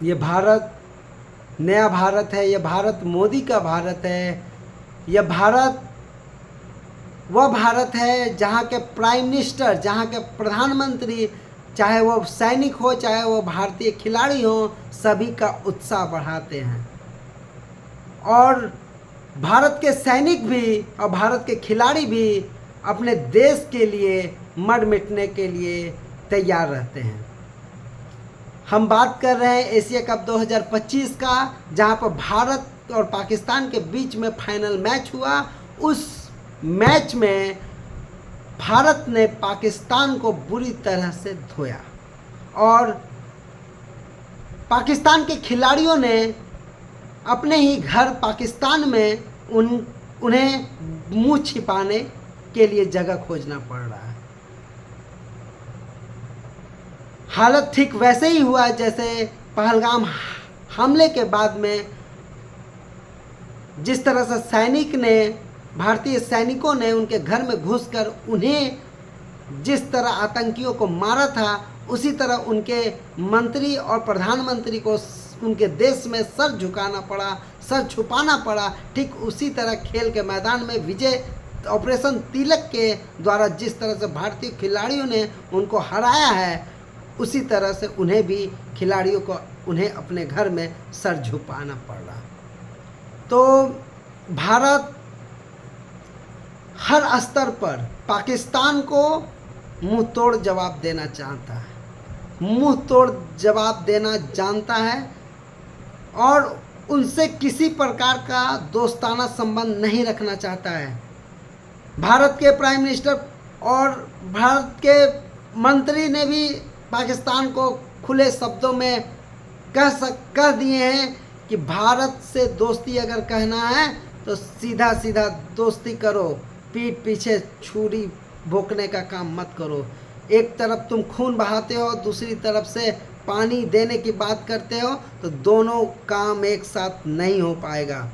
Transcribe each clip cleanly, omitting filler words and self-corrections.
ये भारत नया भारत है, ये भारत मोदी का भारत है। यह भारत वह भारत है जहाँ के प्राइम मिनिस्टर, जहाँ के प्रधानमंत्री, चाहे वो सैनिक हो चाहे वो भारतीय खिलाड़ी हो, सभी का उत्साह बढ़ाते हैं। और भारत के सैनिक भी और भारत के खिलाड़ी भी अपने देश के लिए मर मिटने के लिए तैयार रहते हैं। हम बात कर रहे हैं एशिया कप 2025 का, जहां पर भारत और पाकिस्तान के बीच में फाइनल मैच हुआ। उस मैच में भारत ने पाकिस्तान को बुरी तरह से धोया और पाकिस्तान के खिलाड़ियों ने अपने ही घर पाकिस्तान में उन्हें मुंह छिपाने के लिए जगह खोजना पड़ रहा है। हालत ठीक वैसे ही हुआ जैसे पहलगाम हमले के बाद में जिस तरह से भारतीय सैनिकों ने उनके घर में घुसकर उन्हें जिस तरह आतंकियों को मारा था, उसी तरह उनके मंत्री और प्रधानमंत्री को उनके देश में सर झुकाना पड़ा, सर छुपाना पड़ा। ठीक उसी तरह खेल के मैदान में विजय ऑपरेशन तिलक के द्वारा जिस तरह से भारतीय खिलाड़ियों ने उनको हराया है, उसी तरह से उन्हें भी खिलाड़ियों को उन्हें अपने घर में सर झुकाना पड़ रहा। तो भारत हर स्तर पर पाकिस्तान को मुंह तोड़ जवाब देना चाहता है, मुंह तोड़ जवाब देना जानता है और उनसे किसी प्रकार का दोस्ताना संबंध नहीं रखना चाहता है। भारत के प्राइम मिनिस्टर और भारत के मंत्री ने भी पाकिस्तान को खुले शब्दों में कह दिए हैं कि भारत से दोस्ती अगर कहना है तो सीधा सीधा दोस्ती करो, पीठ पीछे छुरी भोंकने का काम मत करो। एक तरफ तुम खून बहाते हो, दूसरी तरफ से पानी देने की बात करते हो, तो दोनों काम एक साथ नहीं हो पाएगा।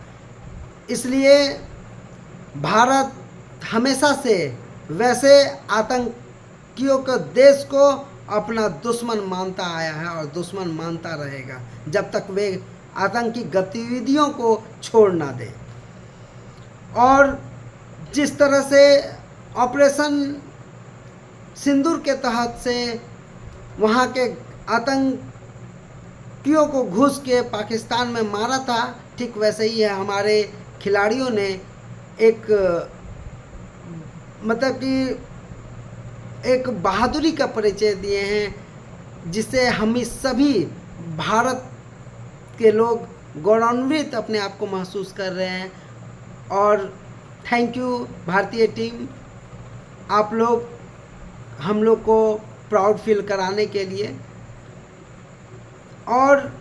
इसलिए भारत हमेशा से वैसे आतंकियों के देश को अपना दुश्मन मानता आया है और दुश्मन मानता रहेगा जब तक वे आतंकी गतिविधियों को छोड़ ना दें। और जिस तरह से ऑपरेशन सिंदूर के तहत से वहाँ के आतंकियों को घुस के पाकिस्तान में मारा था, ठीक वैसे ही है हमारे खिलाड़ियों ने एक मतलब कि एक बहादुरी का परिचय दिए हैं, जिससे हम सभी भारत के लोग गौरवान्वित अपने आप को महसूस कर रहे हैं। और थैंक यू भारतीय टीम, आप लोग हम लोग को प्राउड फील कराने के लिए। और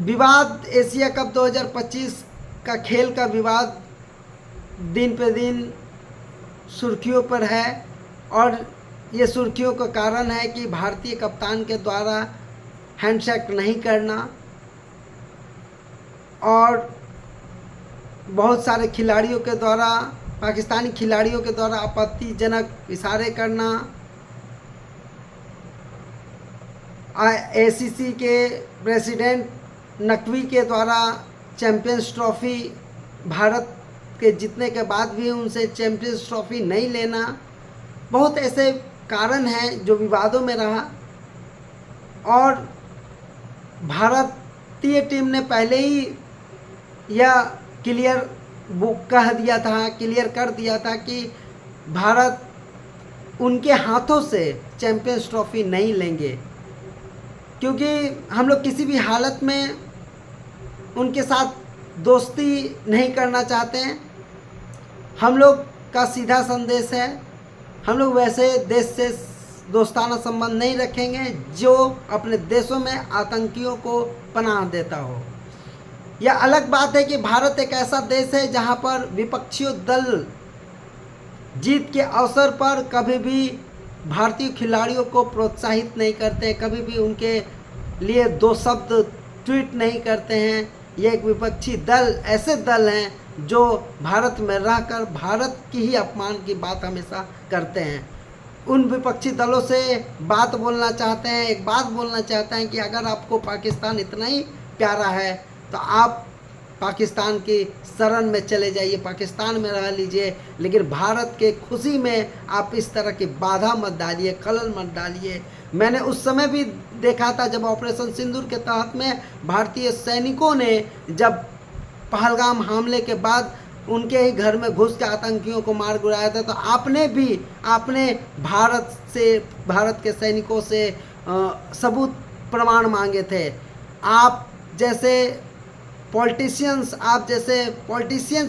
विवाद एशिया कप 2025 का खेल का विवाद दिन पे दिन सुर्खियों पर है और ये सुर्खियों का कारण है कि भारतीय कप्तान के द्वारा हैंडशेक नहीं करना और बहुत सारे खिलाड़ियों के द्वारा, पाकिस्तानी खिलाड़ियों के द्वारा आपत्तिजनक इशारे करना, ACC के प्रेसिडेंट नकवी के द्वारा चैंपियंस ट्रॉफी भारत के जीतने के बाद भी उनसे चैंपियंस ट्रॉफी नहीं लेना, बहुत ऐसे कारण हैं जो विवादों में रहा। और भारतीय टीम ने पहले ही यह क्लियर कर दिया था कि भारत उनके हाथों से चैंपियंस ट्रॉफी नहीं लेंगे, क्योंकि हम लोग किसी भी हालत में उनके साथ दोस्ती नहीं करना चाहते हैं। हम लोग का सीधा संदेश है, हम लोग वैसे देश से दोस्ताना संबंध नहीं रखेंगे जो अपने देशों में आतंकियों को पनाह देता हो। यह अलग बात है कि भारत एक ऐसा देश है जहां पर विपक्षी दल जीत के अवसर पर कभी भी भारतीय खिलाड़ियों को प्रोत्साहित नहीं करते हैं, कभी भी उनके लिए दो शब्द ट्वीट नहीं करते हैं। ये एक विपक्षी दल ऐसे दल हैं जो भारत में रहकर भारत की ही अपमान की बात हमेशा करते हैं। उन विपक्षी दलों से एक बात बोलना चाहते हैं कि अगर आपको पाकिस्तान इतना ही प्यारा है तो आप पाकिस्तान की शरण में चले जाइए, पाकिस्तान में रह लीजिए, लेकिन भारत के खुशी में आप इस तरह की बाधा मत डालिए, खलल मत डालिए। मैंने उस समय भी देखा था जब ऑपरेशन सिंदूर के तहत में भारतीय सैनिकों ने जब पहलगाम हमले के बाद उनके ही घर में घुस के आतंकियों को मार गिराया था, तो आपने भारत के सैनिकों से सबूत प्रमाण मांगे थे। आप जैसे पॉलिटिशियंस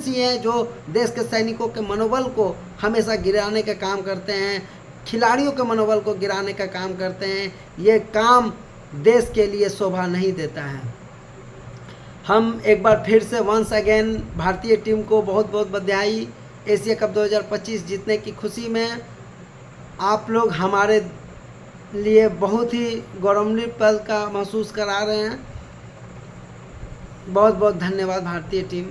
ही हैं जो देश के सैनिकों के मनोबल को हमेशा गिराने का काम करते हैं, खिलाड़ियों के मनोबल को गिराने का काम करते हैं। ये काम देश के लिए शोभा नहीं देता है। हम एक बार फिर से वंस अगेन भारतीय टीम को बहुत बहुत बधाई। एशिया कप 2025 जीतने की खुशी में आप लोग हमारे लिए बहुत ही गौरवान्वित पल का महसूस करा रहे हैं। बहुत बहुत धन्यवाद भारतीय टीम।